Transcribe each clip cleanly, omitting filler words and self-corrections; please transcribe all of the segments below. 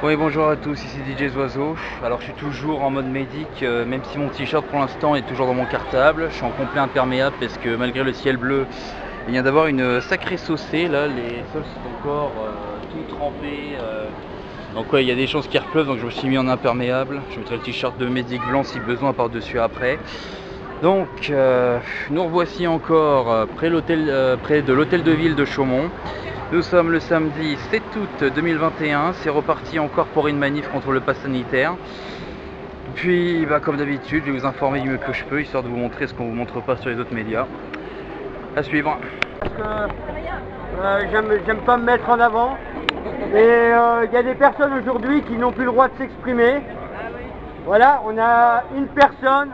Oui, bonjour à tous, ici DJ Oiseau. Alors je suis toujours en mode médic, même si mon t-shirt pour l'instant est toujours dans mon cartable. Je suis en complet imperméable parce que malgré le ciel bleu, il vient d'avoir une sacrée saucée. Là, les sols sont encore tout trempés. Donc ouais, il y a des chances qu'il repleuve, donc je me suis mis en imperméable. Je mettrai le t-shirt de médic blanc si besoin par-dessus après. Donc nous revoici encore près de l'hôtel de ville de Chaumont. Nous sommes le samedi 7 août 2021, c'est reparti encore pour une manif contre le pass sanitaire. Puis comme d'habitude, je vais vous informer du mieux que je peux, histoire de vous montrer ce qu'on ne vous montre pas sur les autres médias. À suivre. Parce que j'aime pas me mettre en avant. Et il y a des personnes aujourd'hui qui n'ont plus le droit de s'exprimer. Voilà, on a une personne,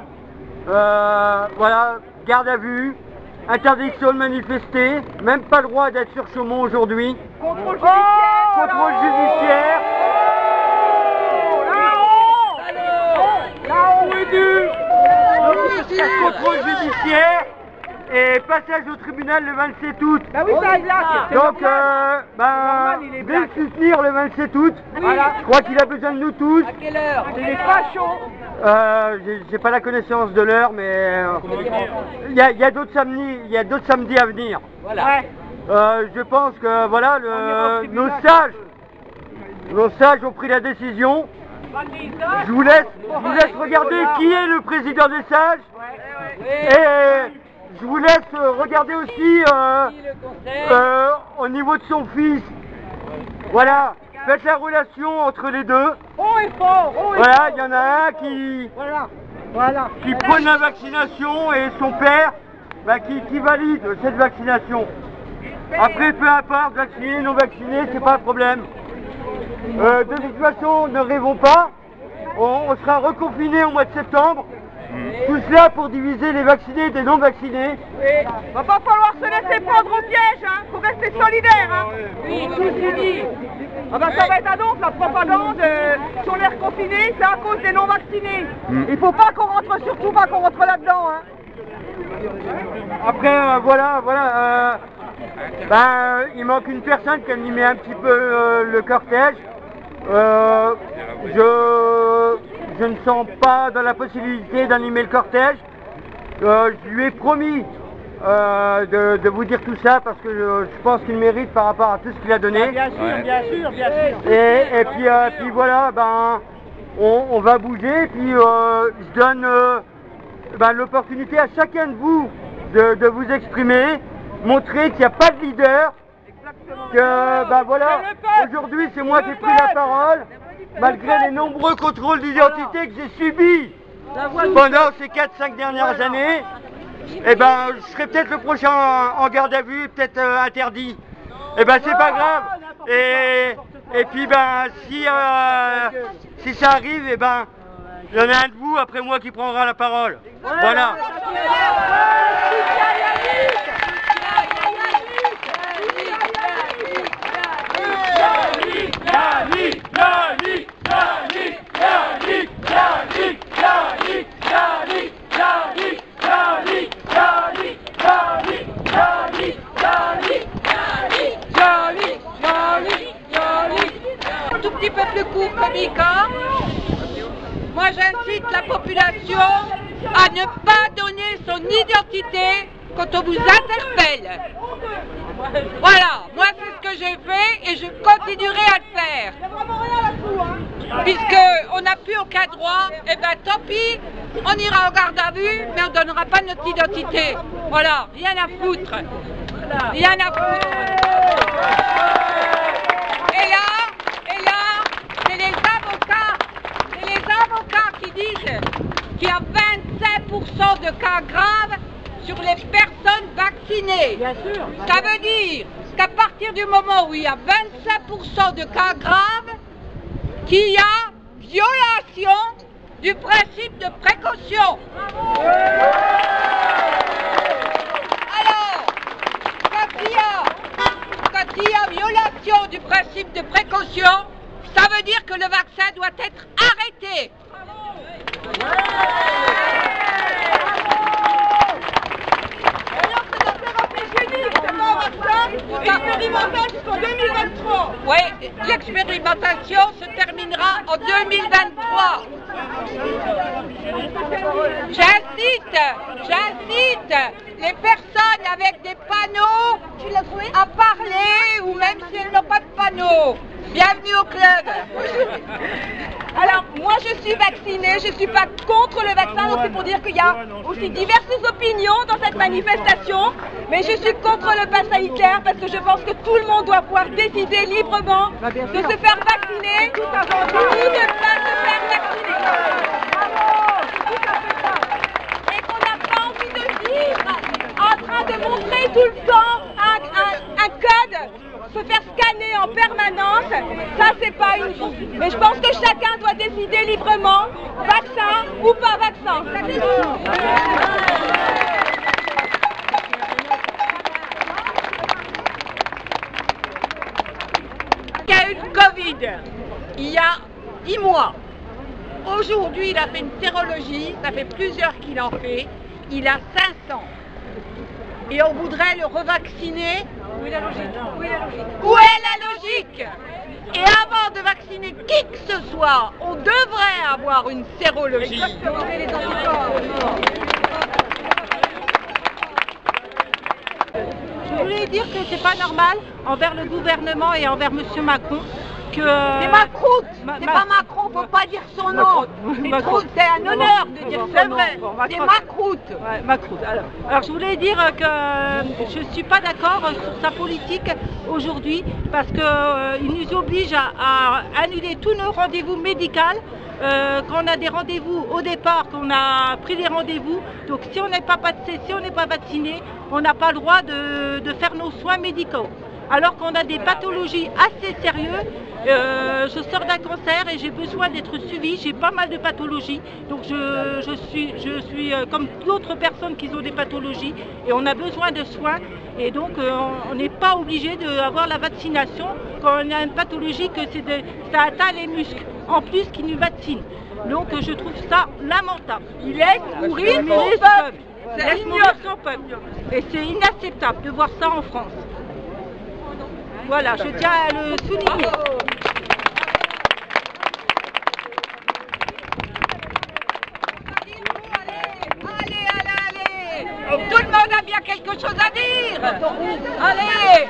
voilà, garde à vue. Interdiction de manifester, même pas le droit d'être sur Chaumont aujourd'hui. Contrôle judiciaire. Contrôle judiciaire. Contrôle judiciaire et passage au tribunal le 27 août. Bah oui, c'est blague. Donc, je vais le soutenir le 27 août. Oui. Voilà. Je crois qu'il a besoin de nous tous. À quelle heure? C'est les fachos. J'ai pas la connaissance de l'heure, mais il y a d'autres samedis à venir. Voilà. Je pense que voilà, nos sages ont pris la décision. Je vous laisse regarder qui est le président des sages. Et je vous laisse regarder aussi au niveau de son fils. Voilà, faites la relation entre les deux. Oh, est fort. Voilà, il y en a un qui prône la vaccination et son père qui valide cette vaccination. Après, peu importe, vacciné, non vacciné, c'est pas un problème. De toute façon, ne rêvons pas, on sera reconfinés au mois de septembre. Tout cela pour diviser les vaccinés des non vaccinés. Va pas falloir se laisser prendre au piège, hein. Faut rester solidaire, hein. Oui, tous unis. Ah bah ça va être donc la propagande sur l'air confiné, c'est à cause des non vaccinés. Il faut pas qu'on rentre, surtout pas qu'on rentre là-dedans, hein. Après, il manque une personne qui animait un petit peu le cortège. Je ne sens pas dans la possibilité d'animer le cortège. Je lui ai promis de vous dire tout ça parce que je pense qu'il mérite par rapport à tout ce qu'il a donné. Bien sûr. Et puis voilà, on va bouger. Et puis je donne l'opportunité à chacun de vous de vous exprimer, montrer qu'il n'y a pas de leader. Que voilà, aujourd'hui c'est moi qui ai pris la parole, malgré les nombreux contrôles d'identité que j'ai subis pendant ces 4-5 dernières années. Et je serai peut-être le prochain en garde à vue, peut-être interdit. Et c'est pas grave. Et puis si ça arrive, il y en a un de vous après moi qui prendra la parole. Voilà. Un tout petit peu plus court comique, hein. Moi j'incite la population à ne pas donner son identité quand on vous interpelle. Voilà, moi c'est ce que j'ai fait et je continuerai à le faire. Puisqu'on n'a plus aucun droit, tant pis, on ira en garde à vue, mais on ne donnera pas notre identité. Voilà, rien à foutre. Rien à foutre. Et là, c'est les avocats qui disent qu'il y a 25% de cas graves sur les personnes vaccinées. Bien sûr. Ça veut dire qu'à partir du moment où il y a 25% de cas graves, qu'il y a violation du principe de précaution. Alors, quand il y a violation du principe de précaution, ça veut dire que le vaccin doit être arrêté. L'expérimentation jusqu'en 2023. Oui, l'expérimentation se termine en 2023. J'incite les personnes avec des panneaux à parler, ou même si elles n'ont pas de panneaux. Bienvenue au club. Alors, moi je suis vaccinée, je ne suis pas contre le vaccin, donc c'est pour dire qu'il y a aussi diverses opinions dans cette manifestation, mais je suis contre le pass sanitaire parce que je pense que tout le monde doit pouvoir décider librement de se faire vacciner ou de ne pas se faire vacciner. Et qu'on n'a pas envie de vivre en train de montrer tout le temps un code, se faire scanner en permanence, ça c'est pas une vie. Mais je pense que chacun doit décider librement, vaccin ou pas vaccin. Il y a eu le Covid, il y a 10 mois. Aujourd'hui, il a fait une sérologie, ça fait plusieurs qu'il en fait, il a 500. Et on voudrait le revacciner. Où est la logique? Où est la logique? Et avant de vacciner qui que ce soit, on devrait avoir une sérologie. Je voulais dire que c'est pas normal envers le gouvernement et envers M. Macron que... C'est Macron, c'est pas Macron, faut pas dire son nom. C'est un honneur de dire son nom. C'est Macron. Ouais, Macron. Alors je voulais dire que je suis pas d'accord sur sa politique aujourd'hui parce qu'il nous oblige à annuler tous nos rendez-vous médicaux. Quand on a des rendez-vous au départ, qu'on a pris des rendez-vous, donc si on n'est pas vacciné, on n'a pas le droit de faire nos soins médicaux. Alors qu'on a des pathologies assez sérieuses, je sors d'un cancer et j'ai besoin d'être suivie, j'ai pas mal de pathologies, donc je suis comme d'autres personnes qui ont des pathologies et on a besoin de soins et donc on n'est pas obligé d'avoir la vaccination quand on a une pathologie que ça atteint les muscles, en plus qu'ils nous vaccinent. Donc je trouve ça lamentable. Il laisse mourir son peuple. Laisse mourir son peuple. Et c'est inacceptable de voir ça en France. Voilà, je tiens à le souligner. Allez. Tout le monde a bien quelque chose à dire. Allez.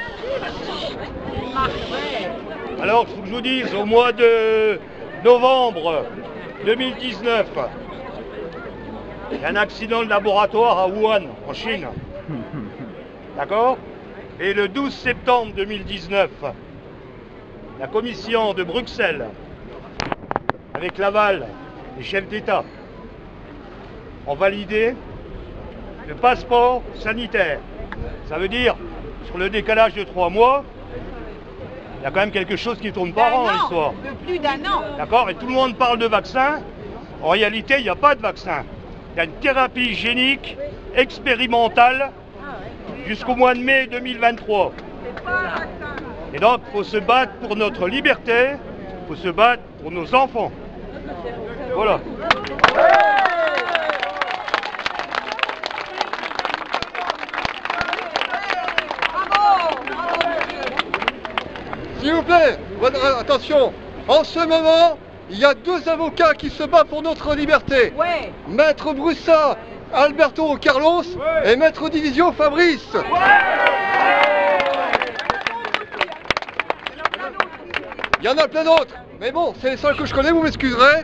Alors, il faut que je vous dise, au mois de novembre 2019, il y a un accident de laboratoire à Wuhan, en Chine. D'accord ? Et le 12 septembre 2019, la commission de Bruxelles, avec l'aval des chefs d'État, ont validé le passeport sanitaire. Ça veut dire, sur le décalage de 3 mois, il y a quand même quelque chose qui ne tourne pas rond dans l'histoire. De plus d'un an. D'accord ? Et tout le monde parle de vaccin. En réalité, il n'y a pas de vaccin. Il y a une thérapie génique expérimentale jusqu'au mois de mai 2023. Et donc, il faut se battre pour notre liberté, il faut se battre pour nos enfants. Voilà. S'il vous plaît, attention, en ce moment, il y a 2 avocats qui se battent pour notre liberté. Ouais. Maître Brussa, Alberto Carlos et Maître Division Fabrice. Il y en a plein d'autres, mais bon, c'est les seuls que je connais, vous m'excuserez.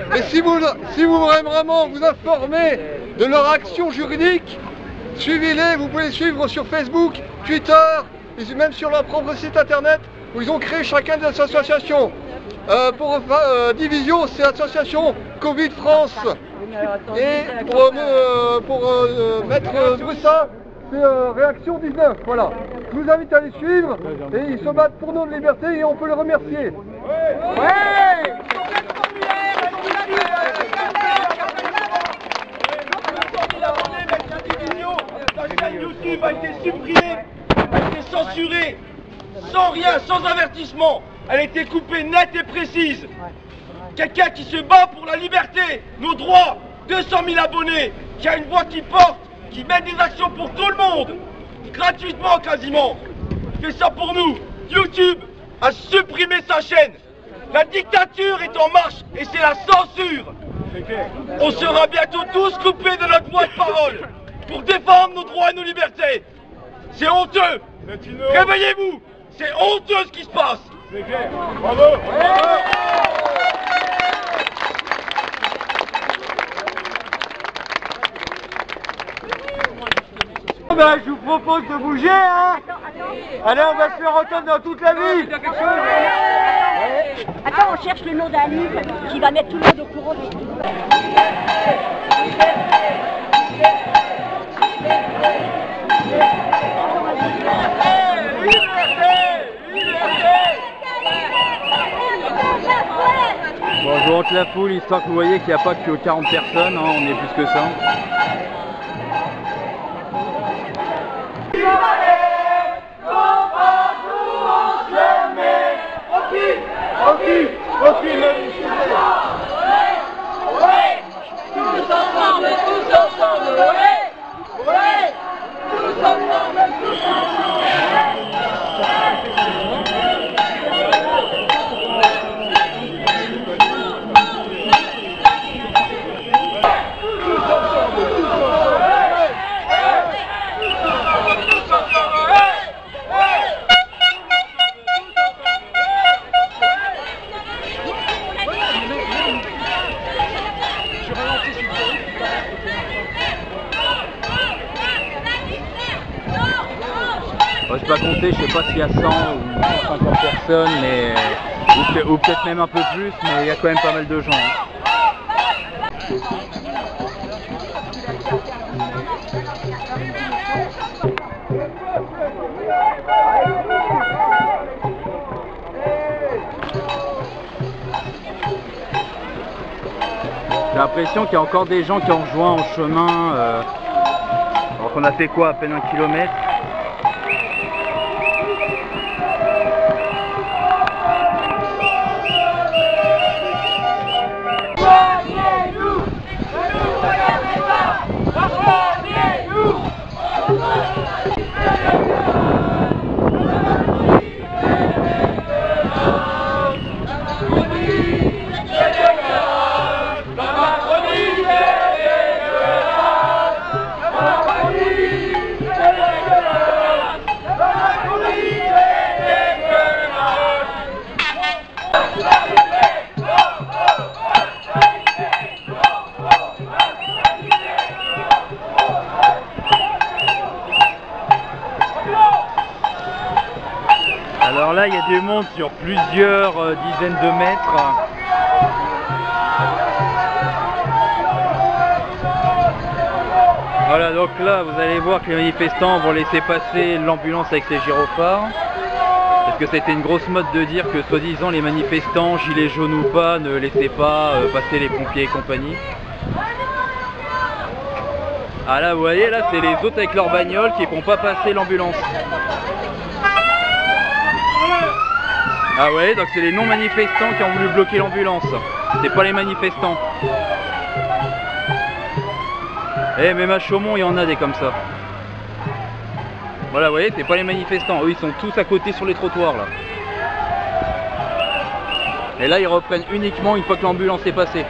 Mais si vous voulez vraiment vous informer de leur action juridique, suivez-les, vous pouvez les suivre sur Facebook, Twitter, et même sur leur propre site internet, où ils ont créé chacun des associations. Pour Division, c'est l'association Covid France. Et pour Maître Brussa, c'est Réaction 19. Voilà. Je vous invite à les suivre et ils se battent pour notre liberté et on peut les remercier. La chaîne YouTube a été supprimée, a été censurée, sans rien, sans avertissement. Elle a été coupée nette et précise. Quelqu'un qui se bat pour la liberté, nos droits, 200 000 abonnés, qui a une voix qui porte, qui mène des actions pour tout le monde, gratuitement quasiment. Il fait ça pour nous. YouTube a supprimé sa chaîne. La dictature est en marche et c'est la censure. On sera bientôt tous coupés de notre voix de parole pour défendre nos droits et nos libertés. C'est honteux. Réveillez-vous. C'est honteux ce qui se passe. Bravo. Ben, je vous propose de bouger, hein. Allez, on va se faire entendre dans toute la ville. Attends, on cherche le nom d'un livre qui va mettre tout le monde au courant de tout. Bon, je vous rentre la foule, histoire que vous voyez qu'il n'y a pas que 40 personnes, hein, on est plus que ça. Je peux pas compter, je sais pas s'il y a 100 ou 150 personnes, mais ou peut-être même un peu plus, mais il y a quand même pas mal de gens. J'ai l'impression qu'il y a encore des gens qui ont rejoint en chemin, alors qu'on a fait quoi, à peine 1 kilomètre. Alors là, il y a du monde sur plusieurs dizaines de mètres. Voilà, donc là, vous allez voir que les manifestants vont laisser passer l'ambulance avec ses gyrophares. Parce que c'était une grosse mode de dire que, soi-disant, les manifestants, gilets jaunes ou pas, ne laissaient pas passer les pompiers et compagnie. Ah là, vous voyez, là, c'est les autres avec leur bagnole qui ne font pas passer l'ambulance. Ah ouais, donc c'est les non-manifestants qui ont voulu bloquer l'ambulance. C'est pas les manifestants. Eh, même à Chaumont, il y en a des comme ça. Voilà, vous voyez, c'est pas les manifestants. Eux, ils sont tous à côté sur les trottoirs, là. Et là, ils reprennent uniquement une fois que l'ambulance est passée.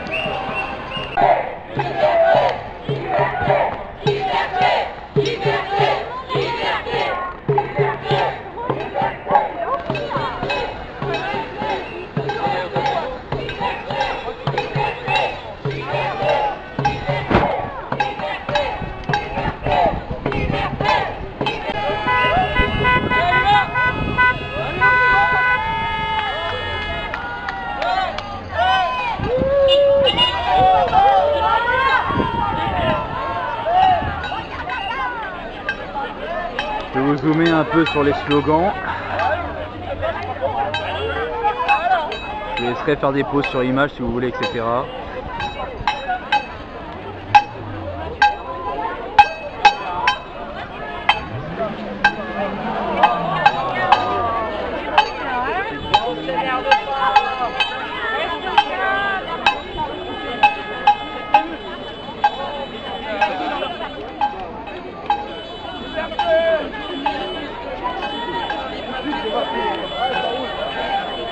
Je vais vous zoomer un peu sur les slogans. Je laisserai faire des pauses sur image si vous voulez, etc.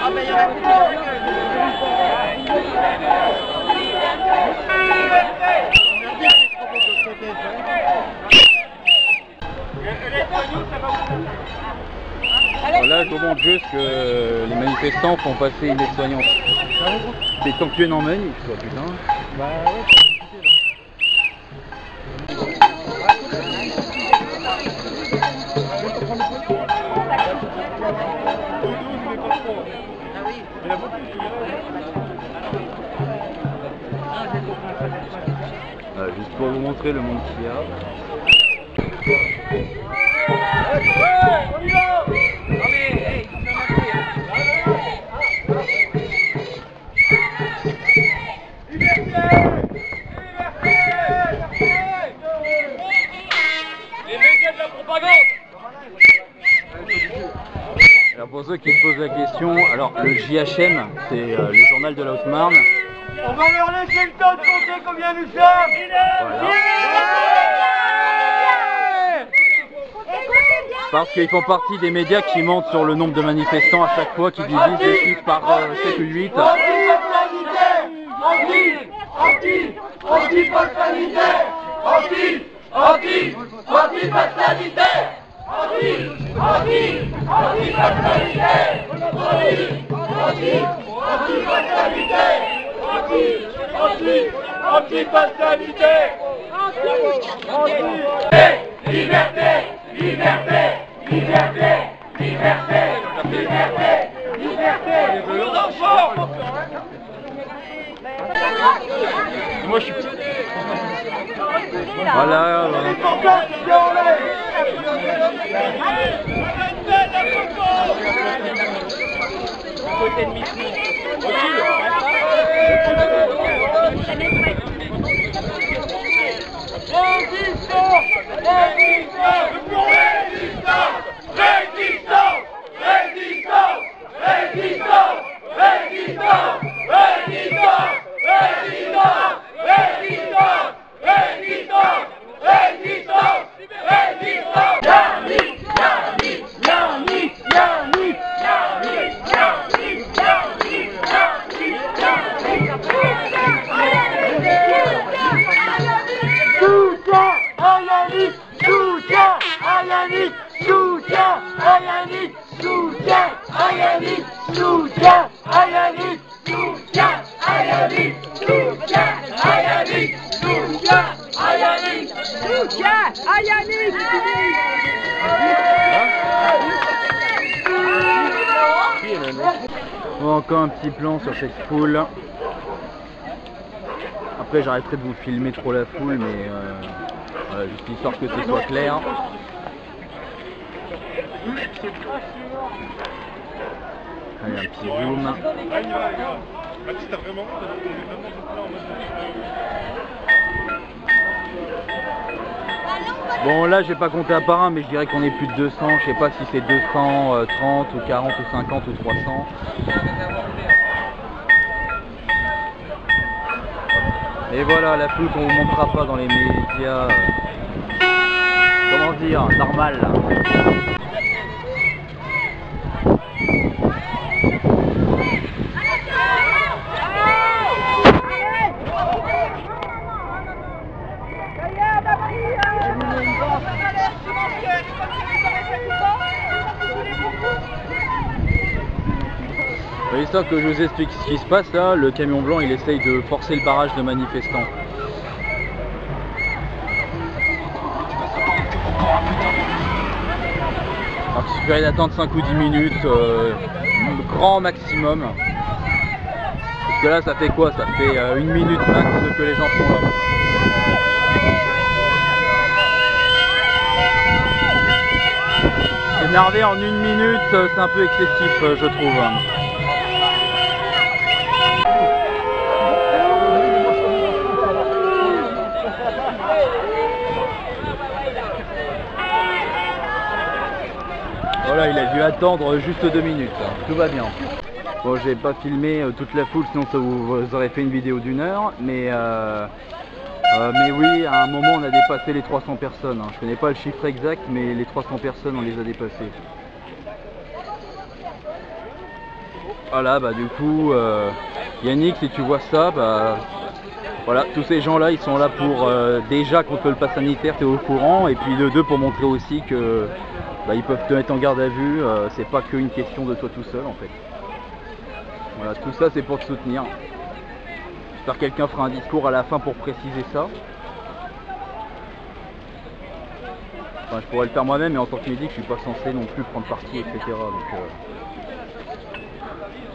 Ah, mais il y en a comment juste que les manifestants font passer une aide-soignante. C'est tant que tu es en manif, toi, putain. Bah ouais, c'est juste pour vous montrer le monde qu'il y a. Alors pour ceux qui se posent la question, alors le JHM, c'est le journal de la Haute-Marne. On va leur laisser le temps de compter combien nous sommes. Voilà. Parce qu'ils font partie des médias qui mentent sur le nombre de manifestants à chaque fois, qui divisent les chiffres par 7 ou 8. Anti-pass sanitaire. Anti-pass sanitaire. Anti-pass sanitaire. Anti-pass sanitaire. Anti-pass sanitaire. Liberté, liberté, liberté, liberté, liberté, liberté, nos enfants. Moi je suis petit. Voilà. Bon, encore un petit plan sur cette foule. Après j'arrêterai de vous filmer trop la foule, mais voilà, juste histoire que ce soit clair. Allez, un petit zoom. Bon là j'ai pas compté à part un, mais je dirais qu'on est plus de 200, je sais pas si c'est 230 ou 40 ou 50 ou 300. Et voilà la foule qu'on vous montrera pas dans les médias, comment dire, normal là. Histoire que je vous explique ce qui se passe là, le camion blanc il essaye de forcer le barrage de manifestants. Alors qu'il suffirait d'attendre 5 ou 10 minutes, grand maximum. Parce que là ça fait quoi? Ça fait 1 minute max que les gens sont là. S'énerver en 1 minute, c'est un peu excessif je trouve. Voilà, il a dû attendre juste 2 minutes, tout va bien. Bon, j'ai pas filmé toute la foule, sinon ça vous aurait fait une vidéo d'1 heure, mais oui, à un moment on a dépassé les 300 personnes. Je connais pas le chiffre exact, mais les 300 personnes on les a dépassées. Voilà, bah du coup, Yannick, si tu vois ça, bah voilà, tous ces gens là ils sont là pour déjà contre le pass sanitaire, t'es au courant, et puis de deux pour montrer aussi que bah, ils peuvent te mettre en garde à vue, c'est pas qu'une question de toi tout seul en fait. Voilà, tout ça c'est pour te soutenir. J'espère que quelqu'un fera un discours à la fin pour préciser ça. Enfin, je pourrais le faire moi-même, mais en tant que médic, je suis pas censé non plus prendre parti, etc. Donc,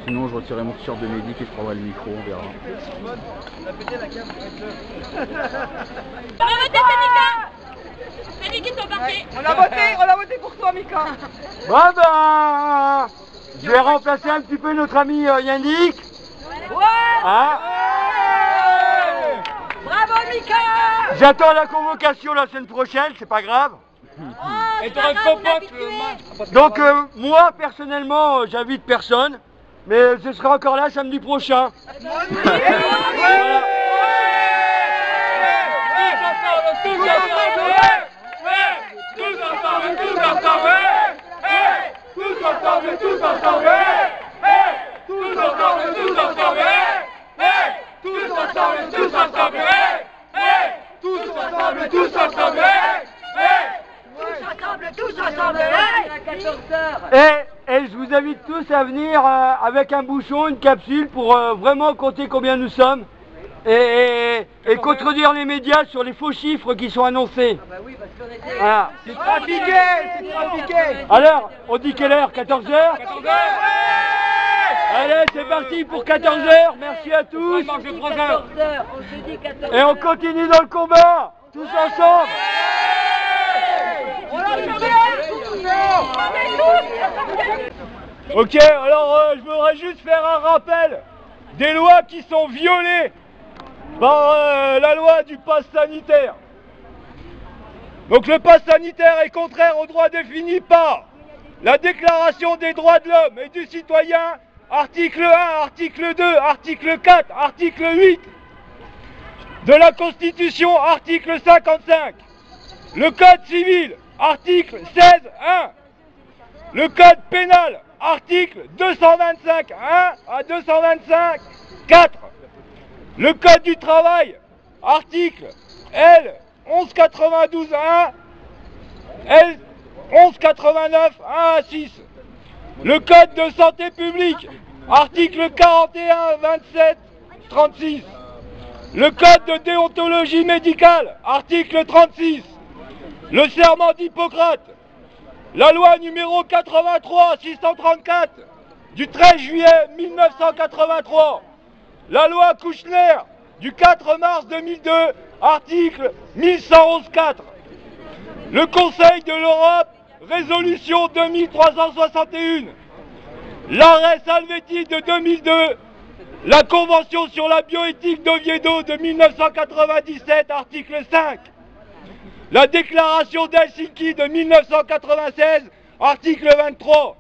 sinon, je retirerai mon t-shirt de médic et je prendrai le micro, on verra. On va voter, c'est Mika. C'est Mika qui sont partis. On a voté pour toi, Mika. Bon ben, je vais remplacer un petit peu notre ami Yannick. Ouais. Hein? Bravo, Mika. J'attends la convocation la semaine prochaine, c'est pas grave. Et t'aurais pas pas Donc moi personnellement j'invite personne, mais je serai encore là samedi prochain. Et je vous invite tous à venir avec un bouchon, une capsule pour vraiment compter combien nous sommes et contredire les médias sur les faux chiffres qui sont annoncés. Voilà. C'est trafiqué, c'est trafiqué. Alors, on dit quelle heure? 14h? 14h. Allez, c'est parti pour 14h. Merci à tous. Et on continue dans le combat, tous ensemble. Ok, alors je voudrais juste faire un rappel des lois qui sont violées par la loi du pass sanitaire. Donc le pass sanitaire est contraire aux droits définis par la Déclaration des droits de l'homme et du citoyen, article 1, article 2, article 4, article 8 de la Constitution, article 55, le Code civil, article 16.1, le Code pénal, article 225.1 à 225.4, le Code du travail, article L 1192.1, L 1189.1 à 6, le Code de santé publique, article 41, 27, 36, le Code de déontologie médicale, article 36, le serment d'Hippocrate, la loi numéro 83-634 du 13 juillet 1983, la loi Kouchner du 4 mars 2002, article 1111.4, le Conseil de l'Europe, résolution 2361, l'arrêt Salvetti de 2002, la Convention sur la bioéthique d'Oviedo de 1997, article 5, la Déclaration d'Helsinki de 1996, article 23,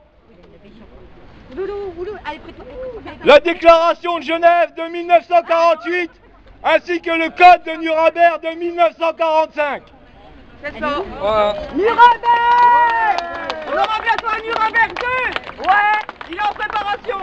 la Déclaration de Genève de 1948, ainsi que le Code de Nuremberg de 1945. C'est ça. Nuremberg. On aura bientôt un Nuremberg 2. Ouais, il est en préparation.